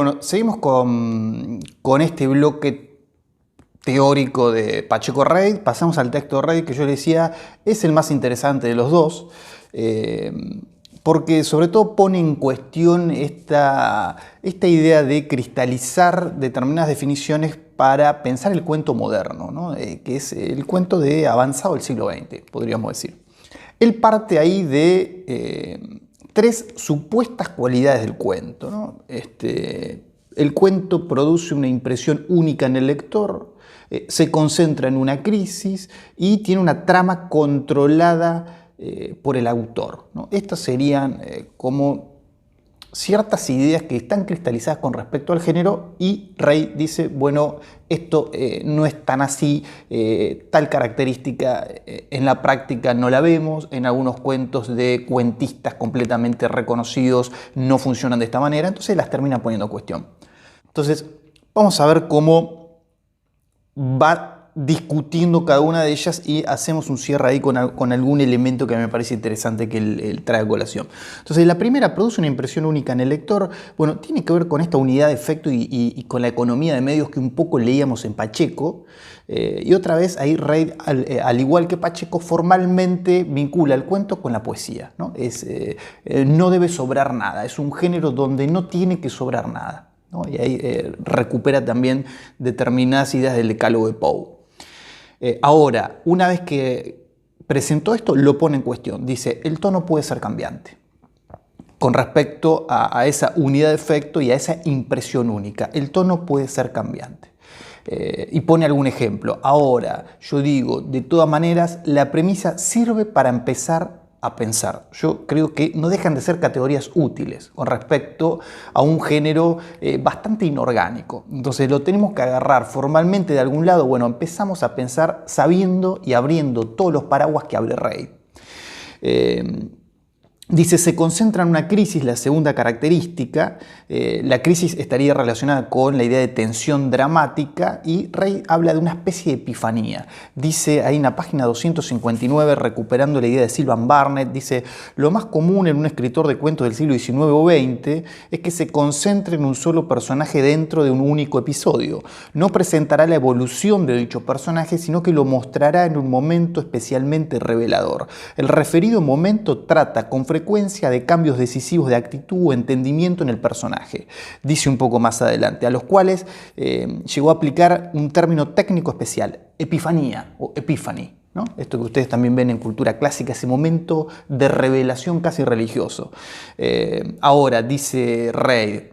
Bueno, seguimos con este bloque teórico de Pacheco Reid. Pasamos al texto de Reid, que yo le decía es el más interesante de los dos, porque sobre todo pone en cuestión esta idea de cristalizar determinadas definiciones para pensar el cuento moderno, ¿no? Que es el cuento de avanzado del siglo XX, podríamos decir. Él parte ahí de tres supuestas cualidades del cuento, ¿no? El cuento produce una impresión única en el lector, se concentra en una crisis y tiene una trama controlada por el autor, ¿no? Estas serían como ciertas ideas que están cristalizadas con respecto al género, y Reid dice, bueno, esto no es tan así, tal característica en la práctica no la vemos, en algunos cuentos de cuentistas completamente reconocidos no funcionan de esta manera, entonces las termina poniendo en cuestión. Entonces, vamos a ver cómo va discutiendo cada una de ellas y hacemos un cierre ahí con algún elemento que me parece interesante que él trae a colación. Entonces, la primera, produce una impresión única en el lector. Bueno, tiene que ver con esta unidad de efecto y con la economía de medios que un poco leíamos en Pacheco. Y otra vez ahí Reid, al igual que Pacheco, formalmente vincula el cuento con la poesía, ¿no? No debe sobrar nada, es un género donde no tiene que sobrar nada, ¿no? Y ahí recupera también determinadas ideas del decálogo de Poe. Ahora, una vez que presentó esto, lo pone en cuestión. Dice, el tono puede ser cambiante con respecto a esa unidad de efecto y a esa impresión única. El tono puede ser cambiante. Y pone algún ejemplo. Ahora, yo digo, de todas maneras, la premisa sirve para empezar a pensar. Yo creo que no dejan de ser categorías útiles con respecto a un género bastante inorgánico. Entonces lo tenemos que agarrar formalmente de algún lado. Bueno, empezamos a pensar sabiendo y abriendo todos los paraguas que abre Reid. Dice, se concentra en una crisis, la segunda característica. La crisis estaría relacionada con la idea de tensión dramática, y Reid habla de una especie de epifanía. Dice ahí en la página 259, recuperando la idea de Sylvan Barnett, dice, lo más común en un escritor de cuentos del siglo XIX o XX es que se concentre en un solo personaje dentro de un único episodio. No presentará la evolución de dicho personaje, sino que lo mostrará en un momento especialmente revelador. El referido momento trata con frecuencia de cambios decisivos de actitud o entendimiento en el personaje. Dice un poco más adelante, a los cuales llegó a aplicar un término técnico especial, epifanía o epiphany, ¿no? Esto que ustedes también ven en cultura clásica, ese momento de revelación casi religioso. Ahora, dice Reid,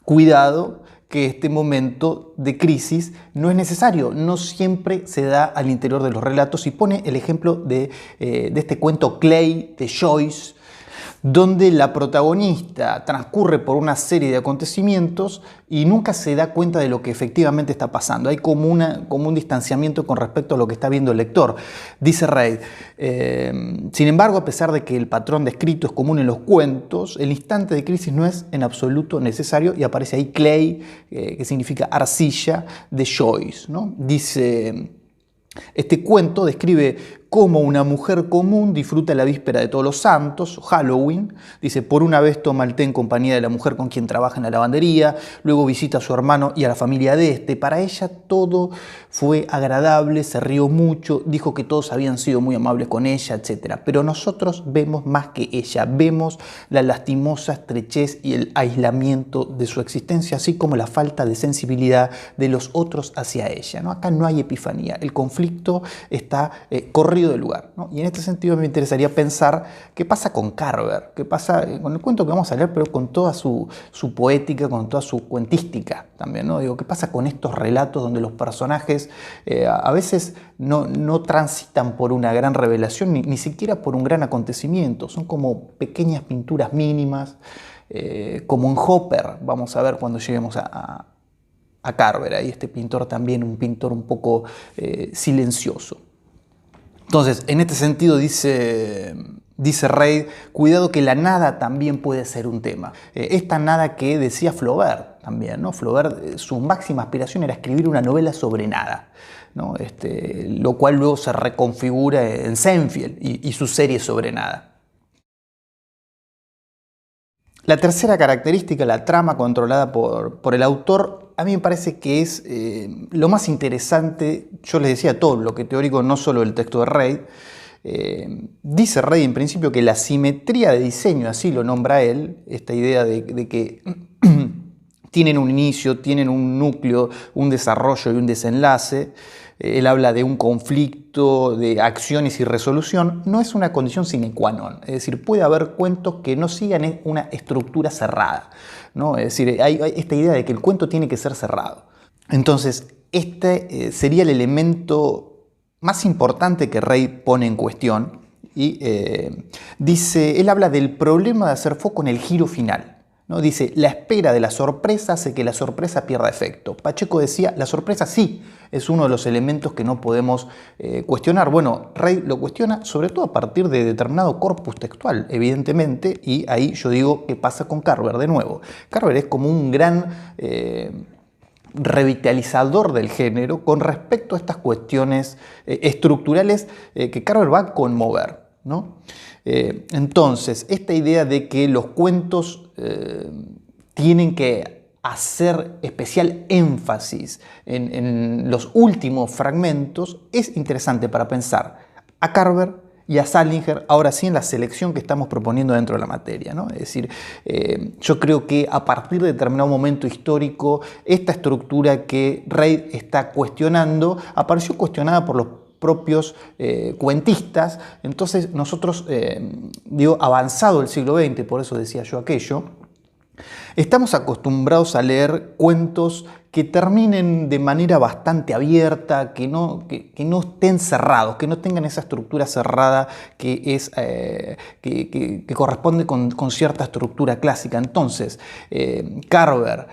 cuidado, que este momento de crisis no es necesario, no siempre se da al interior de los relatos, y pone el ejemplo de este cuento Clay de Joyce, donde la protagonista transcurre por una serie de acontecimientos y nunca se da cuenta de lo que efectivamente está pasando. Hay como un distanciamiento con respecto a lo que está viendo el lector. Dice Reid, sin embargo, a pesar de que el patrón descrito es común en los cuentos, el instante de crisis no es en absoluto necesario, y aparece ahí Clay, que significa arcilla, de Joyce, ¿no? Dice, este cuento describe cómo una mujer común disfruta la víspera de Todos los Santos, Halloween. Dice, por una vez toma el té en compañía de la mujer con quien trabaja en la lavandería, luego visita a su hermano y a la familia de este. Para ella todo fue agradable, se rió mucho, dijo que todos habían sido muy amables con ella, etc. Pero nosotros vemos más que ella, vemos la lastimosa estrechez y el aislamiento de su existencia, así como la falta de sensibilidad de los otros hacia ella, ¿no? Acá no hay epifanía, el conflicto está corrido del lugar, ¿no? Y en este sentido me interesaría pensar qué pasa con Carver, qué pasa con el cuento que vamos a leer, pero con toda su poética, con toda su cuentística también, ¿no? Digo, qué pasa con estos relatos donde los personajes a veces no transitan por una gran revelación, ni siquiera por un gran acontecimiento, son como pequeñas pinturas mínimas, como en Hopper, vamos a ver cuando lleguemos a Carver, ahí este pintor también, un pintor un poco silencioso. Entonces, en este sentido dice Reid, cuidado que la nada también puede ser un tema. Esta nada que decía Flaubert también, ¿no? Flaubert, su máxima aspiración era escribir una novela sobre nada, ¿no? Lo cual luego se reconfigura en Seinfeld y su serie sobre nada. La tercera característica, la trama controlada por el autor, a mí me parece que es lo más interesante. Yo les decía todo lo que teórico, no solo el texto de Reid. Dice Reid en principio que la simetría de diseño, así lo nombra él, esta idea de que tienen un inicio, tienen un núcleo, un desarrollo y un desenlace. Él habla de un conflicto, de acciones y resolución. No es una condición sine qua non. Es decir, puede haber cuentos que no sigan una estructura cerrada, ¿no? Es decir, hay esta idea de que el cuento tiene que ser cerrado. Entonces, este sería el elemento más importante que Reid pone en cuestión. Y dice, él habla del problema de hacer foco en el giro final, ¿no? Dice, la espera de la sorpresa hace que la sorpresa pierda efecto. Pacheco decía, la sorpresa sí es uno de los elementos que no podemos cuestionar. Bueno, Reid lo cuestiona sobre todo a partir de determinado corpus textual, evidentemente, y ahí yo digo, ¿qué pasa con Carver de nuevo? Carver es como un gran revitalizador del género con respecto a estas cuestiones estructurales que Carver va a conmover, ¿no? Entonces, esta idea de que los cuentos tienen que hacer especial énfasis en los últimos fragmentos es interesante para pensar a Carver y a Salinger, ahora sí en la selección que estamos proponiendo dentro de la materia, ¿no? Es decir, yo creo que a partir de determinado momento histórico, esta estructura que Reid está cuestionando apareció cuestionada por los propios cuentistas. Entonces nosotros, avanzado el siglo XX, por eso decía yo aquello, estamos acostumbrados a leer cuentos que terminen de manera bastante abierta, que no estén cerrados, que no tengan esa estructura cerrada que corresponde con cierta estructura clásica. Entonces, Carver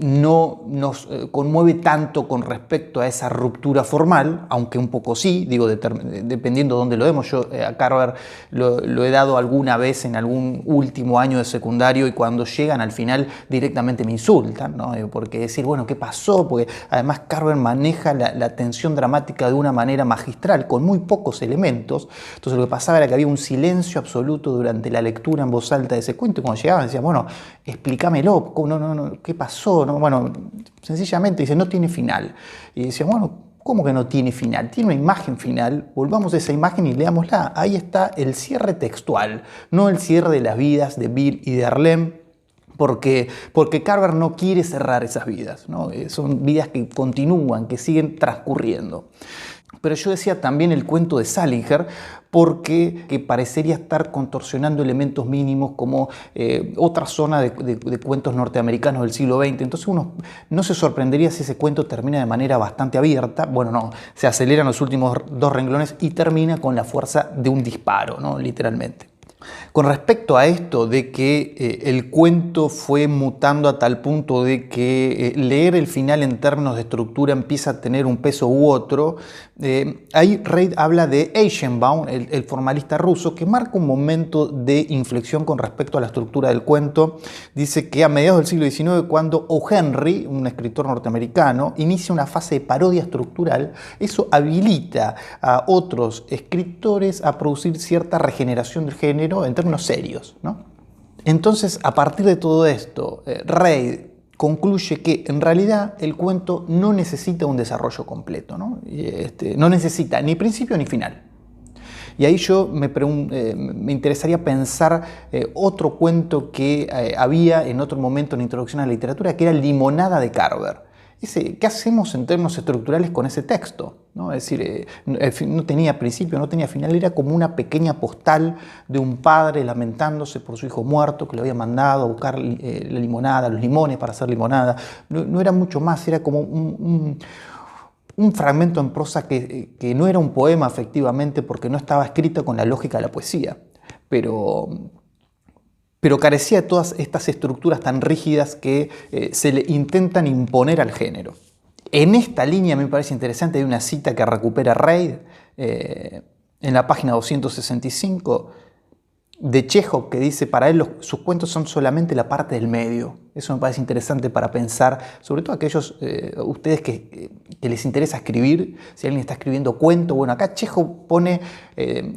no nos conmueve tanto con respecto a esa ruptura formal, aunque un poco sí, dependiendo de dónde lo vemos. Yo a Carver lo he dado alguna vez en algún último año de secundario y cuando llegan al final directamente me insultan, ¿no? Porque decir, bueno, ¿qué pasó? Porque además Carver maneja la tensión dramática de una manera magistral, con muy pocos elementos. Entonces lo que pasaba era que había un silencio absoluto durante la lectura en voz alta de ese cuento y cuando llegaban decían, bueno, explícamelo, ¿qué pasó? ¿No? Bueno, sencillamente dice, no tiene final. Y decía, bueno, ¿cómo que no tiene final? Tiene una imagen final, volvamos a esa imagen y leámosla. Ahí está el cierre textual, no el cierre de las vidas de Bill y de Arlene, porque Carver no quiere cerrar esas vidas, ¿no? Son vidas que continúan, que siguen transcurriendo. Pero yo decía también el cuento de Salinger, porque parecería estar contorsionando elementos mínimos como otra zona de cuentos norteamericanos del siglo XX. Entonces uno no se sorprendería si ese cuento termina de manera bastante abierta. Bueno, no, se aceleran los últimos dos renglones y termina con la fuerza de un disparo, ¿no? Literalmente. Con respecto a esto de que el cuento fue mutando a tal punto de que leer el final en términos de estructura empieza a tener un peso u otro, ahí Reid habla de Eichenbaum, el formalista ruso, que marca un momento de inflexión con respecto a la estructura del cuento. Dice que a mediados del siglo XIX, cuando O. Henry, un escritor norteamericano, inicia una fase de parodia estructural, eso habilita a otros escritores a producir cierta regeneración del género en términos serios, ¿no? Entonces, a partir de todo esto, Reid concluye que en realidad el cuento no necesita un desarrollo completo, ¿no? No necesita ni principio ni final. Y ahí yo me interesaría pensar otro cuento que había en otro momento en la introducción a la literatura, que era Limonada de Carver. ¿Qué hacemos en términos estructurales con ese texto? ¿No? Es decir, no tenía principio, no tenía final, era como una pequeña postal de un padre lamentándose por su hijo muerto que lo había mandado a buscar la limonada, los limones para hacer limonada. No era mucho más, era como un fragmento en prosa que no era un poema efectivamente porque no estaba escrito con la lógica de la poesía, pero carecía de todas estas estructuras tan rígidas que se le intentan imponer al género. En esta línea me parece interesante, hay una cita que recupera Reid en la página 265, de Chekhov, que dice para él sus cuentos son solamente la parte del medio. Eso me parece interesante para pensar, sobre todo aquellos ustedes que les interesa escribir. Si alguien está escribiendo cuento, bueno, acá Chekhov pone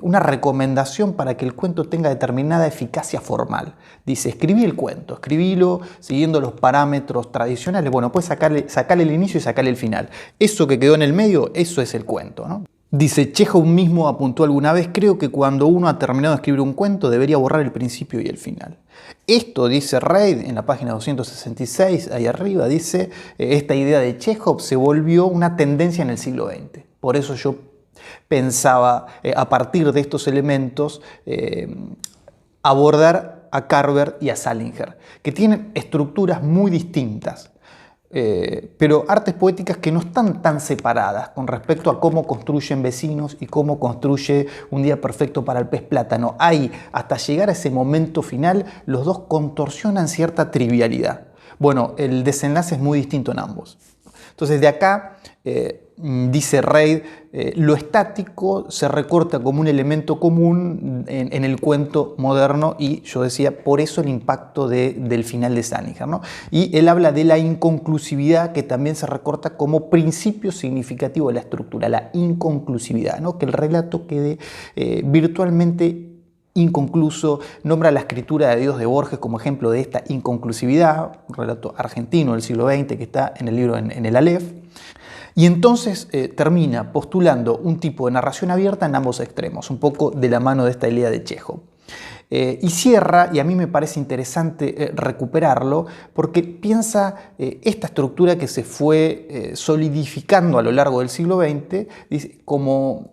una recomendación para que el cuento tenga determinada eficacia formal. Dice, escribí el cuento, escribílo siguiendo los parámetros tradicionales. Bueno, pues sacarle el inicio y sacarle el final. Eso que quedó en el medio, eso es el cuento, ¿no? Dice, Chekhov mismo apuntó alguna vez, creo que cuando uno ha terminado de escribir un cuento debería borrar el principio y el final. Esto, dice Reid en la página 266, ahí arriba, dice, esta idea de Chekhov se volvió una tendencia en el siglo XX. Por eso yo pensaba, a partir de estos elementos, abordar a Carver y a Salinger, que tienen estructuras muy distintas. Pero artes poéticas que no están tan separadas con respecto a cómo construyen Vecinos y cómo construye Un día perfecto para el pez plátano. Ahí, hasta llegar a ese momento final, los dos contorsionan cierta trivialidad. Bueno, el desenlace es muy distinto en ambos. Entonces, de acá, dice Reid, lo estático se recorta como un elemento común en el cuento moderno, y yo decía, por eso el impacto del final de Salinger, ¿no? Y él habla de la inconclusividad, que también se recorta como principio significativo de la estructura, la inconclusividad, ¿no? Que el relato quede virtualmente inconcluso. Nombra la escritura de Dios de Borges como ejemplo de esta inconclusividad, un relato argentino del siglo XX que está en el libro en el Aleph. Y entonces termina postulando un tipo de narración abierta en ambos extremos, un poco de la mano de esta idea de Chekhov. Y cierra, y a mí me parece interesante recuperarlo, porque piensa esta estructura que se fue solidificando a lo largo del siglo XX, dice, como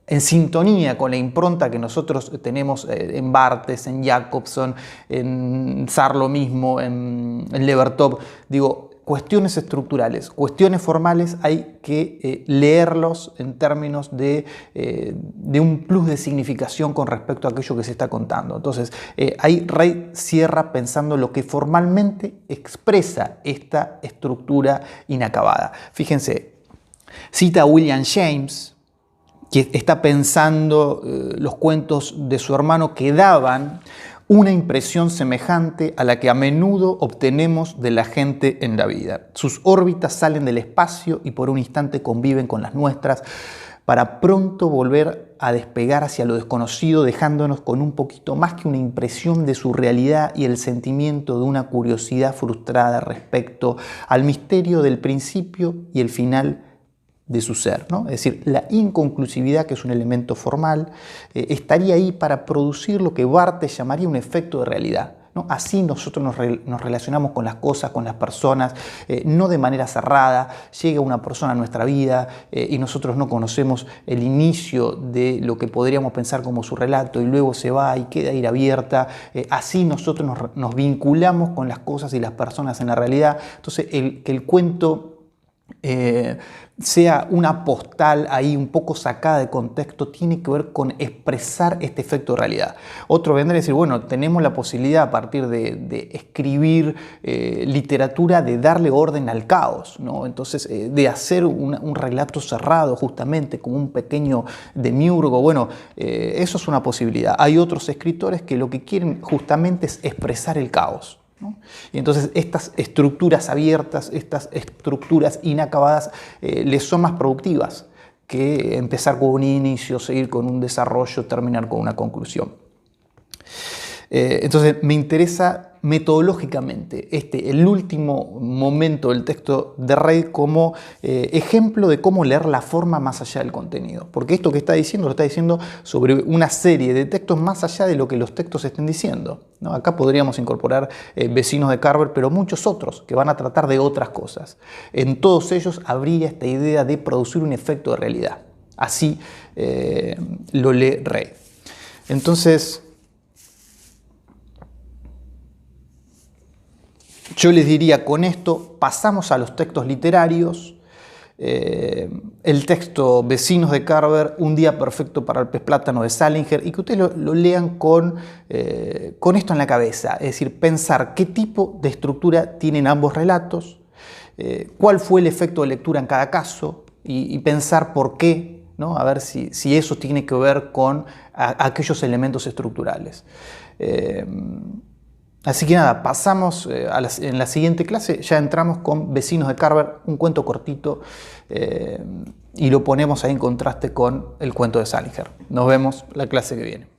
en sintonía con la impronta que nosotros tenemos en Barthes, en Jacobson, en Sarlo mismo, en Levertov. Digo, cuestiones estructurales, cuestiones formales, hay que leerlos en términos de un plus de significación con respecto a aquello que se está contando. Entonces, ahí Reid cierra pensando lo que formalmente expresa esta estructura inacabada. Fíjense, cita a William James, que está pensando los cuentos de su hermano que daban una impresión semejante a la que a menudo obtenemos de la gente en la vida. Sus órbitas salen del espacio y por un instante conviven con las nuestras, para pronto volver a despegar hacia lo desconocido, dejándonos con un poquito más que una impresión de su realidad y el sentimiento de una curiosidad frustrada respecto al misterio del principio y el final de su ser, ¿no? Es decir, la inconclusividad, que es un elemento formal, estaría ahí para producir lo que Barthes llamaría un efecto de realidad, ¿no? Así nosotros nos relacionamos con las cosas, con las personas, no de manera cerrada. Llega una persona a nuestra vida y nosotros no conocemos el inicio de lo que podríamos pensar como su relato, y luego se va y queda ahí abierta. Así nosotros nos vinculamos con las cosas y las personas en la realidad. Entonces, que el cuento sea una postal ahí un poco sacada de contexto, tiene que ver con expresar este efecto de realidad. Otro vendría a decir, bueno, tenemos la posibilidad a partir de escribir literatura, de darle orden al caos, ¿no? Entonces, de hacer un relato cerrado justamente, como un pequeño demiurgo. Bueno, eso es una posibilidad. Hay otros escritores que lo que quieren justamente es expresar el caos, ¿no? Y entonces estas estructuras abiertas, estas estructuras inacabadas, les son más productivas que empezar con un inicio, seguir con un desarrollo, terminar con una conclusión. Entonces me interesa metodológicamente el último momento del texto de Reid como ejemplo de cómo leer la forma más allá del contenido. Porque esto que está diciendo lo está diciendo sobre una serie de textos más allá de lo que los textos estén diciendo, ¿no? Acá podríamos incorporar Vecinos de Carver, pero muchos otros que van a tratar de otras cosas. En todos ellos habría esta idea de producir un efecto de realidad. Así lo lee Reid. Entonces, yo les diría, con esto pasamos a los textos literarios. El texto Vecinos de Carver, Un día perfecto para el pez plátano de Salinger, y que ustedes lo lean con esto en la cabeza, es decir, pensar qué tipo de estructura tienen ambos relatos, cuál fue el efecto de lectura en cada caso, y pensar por qué ¿no? A ver si eso tiene que ver con aquellos elementos estructurales. Así que nada, pasamos en la siguiente clase, ya entramos con Vecinos de Carver, un cuento cortito, y lo ponemos ahí en contraste con el cuento de Salinger. Nos vemos la clase que viene.